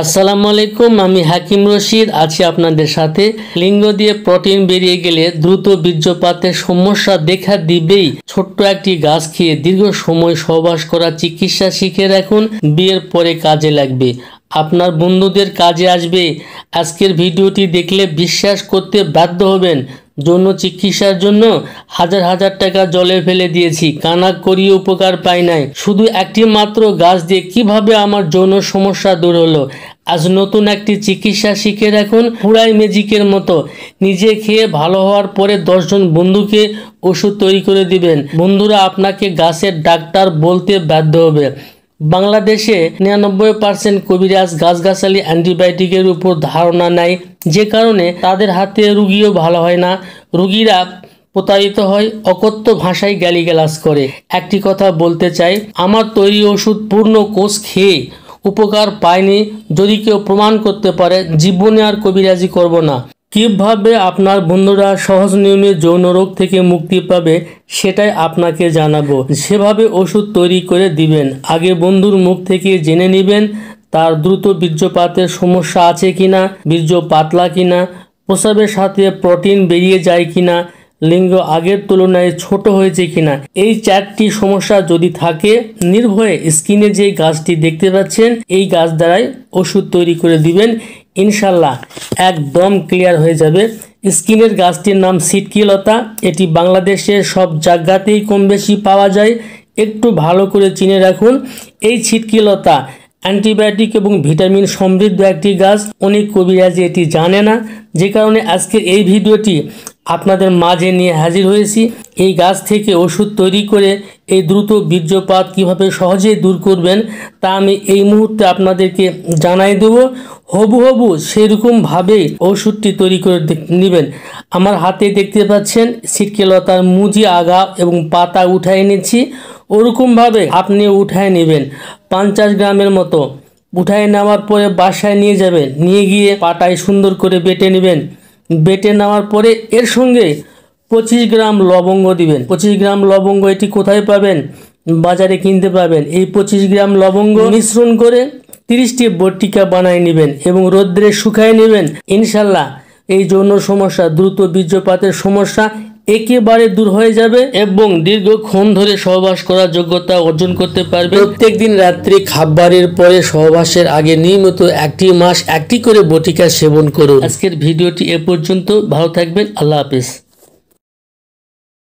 আসসালামু আলাইকুম, আমি হাকিম রশিদ আছি আপনাদের সাথে। লিঙ্গ দিয়ে প্রোটিন বেরিয়ে গেলে দ্রুত বীর্যপাতের সমস্যা দেখা দিবেই। ছোট্ট একটি গাছ খেয়ে দীর্ঘ সময় সহবাস করার চিকিৎসা শিখে রাখুন, বিয়ের পরে কাজে লাগবে, আপনার বন্ধুদের কাজে আসবে। আজকের ভিডিওটি দেখলে বিশ্বাস করতে বাধ্য হবেন। যৌন চিকিৎসার জন্য হাজার হাজার টাকা জলে ফেলে দিয়েছি, কানা করিয়ে উপকার পাই নাই। শুধু একটি মাত্র গাছ দিয়ে কিভাবে আমার যৌন সমস্যা দূর হলো। আজ নতুন একটি চিকিৎসা শিখে রাখুন, পুরাই ম্যাজিকের মতো। নিজে খেয়ে ভালো হওয়ার পরে 10 জন বন্ধুকে ওষুধ তৈরি করে দিবেন। বন্ধুরা আপনাকে গাছের ডাক্তার বলতে বাধ্য হবে। বাংলাদেশে 99% কবিরাজ গাছগাছালি অ্যান্টিবায়োটিকের উপর ধারণা নাই, যে কারণে তাদের হাতে রুগীও ভালো হয় না। রুগীরা প্রতারিত হয়, অকথ্য ভাষায় গালিগালাজ করে। একটি কথা বলতে চাই, আমার তৈরি ওষুধ পূর্ণ কোর্স খেয়ে উপকার পায়নি যদি কেউ প্রমাণ করতে পারে, জীবনে আর কবিরাজি করব না। কিভাবে আপনার বন্ধুরা সহজ নিয়মে যৌন রোগ থেকে মুক্তি পাবে সেটাই আপনাকে জানাবো। সেভাবে ওষুধ তৈরি করে দিবেন। আগে বন্ধুর মুখ থেকে জেনে নেবেন তার দ্রুত বীর্যপাতের সমস্যা আছে কিনা, বীর্য পাতলা কিনা, প্রস্রাবের সাথে প্রোটিন বেরিয়ে যায় কিনা, লিঙ্গ আগের তুলনায় ছোট হয়েছে কিনা। এই 4টি সমস্যা যদি থাকে, নির্ভয়ে স্ক্রিনে যে গাছটি দেখতে পাচ্ছেন এই গাছ দ্বারাই ওষুধ তৈরি করে দিবেন, ইনশাল্লাহ একদম ক্লিয়ার হয়ে যাবে। স্কিনের গাছটির নাম সিটকিলতা। এটি বাংলাদেশের সব জায়গাতেই কম বেশি পাওয়া যায়, একটু ভালো করে চিনে রাখুন। এই সিটকিলতা অ্যান্টিবায়োটিক এবং ভিটামিন সমৃদ্ধ একটি গাছ। অনেক কবিরাজি এটি জানে না, যে কারণে আজকের এই ভিডিওটি আপনাদের মাঝে নিয়ে হাজির হয়েছি। এই গাছ থেকে ওষুধ তৈরি করে এই দ্রুত বীর্যপাত কিভাবে সহজেই দূর করবেন তা আমি এই মুহূর্তে আপনাদেরকে জানাই দেবো। হবু সেরকমভাবেই ওষুধটি তৈরি করে নেবেন। আমার হাতে দেখতে পাচ্ছেন সিটকিলতার মুজি, আগা এবং পাতা উঠায় নিচ্ছি। ওরকমভাবে আপনি উঠায় নেবেন 50 গ্রামের মতো। উঠায় নেওয়ার পরে বাসায় নিয়ে যাবেন, নিয়ে গিয়ে পাটায় সুন্দর করে বেটে নেবেন। বেটে নেওয়ার পরে এর সঙ্গে 25 গ্রাম লবঙ্গ দিবেন। 25 গ্রাম লবঙ্গ এটি কোথায় পাবেন? বাজারে কিনতে পাবেন। এই 25 গ্রাম লবঙ্গ মিশ্রণ করে 30টি বটিকা বানায় নেবেন এবং রোদ্রে শুকায় নেবেন। ইনশাল্লাহ এই যৌন সমস্যা, দ্রুত বীর্যপাতের সমস্যা একেবারে দূর হয়ে যাবে এবং দীর্ঘক্ষণ ধরে সহবাস করার যোগ্যতা অর্জন করতে পারবে। প্রত্যেকদিন রাত্রে খাবারের পরে সহবাসের আগে নিয়মিত 1 মাস 1টি করে বটিকা সেবন করুন। আজকের ভিডিওটি এ পর্যন্ত। ভালো থাকবেন। আল্লাহ হাফেজ।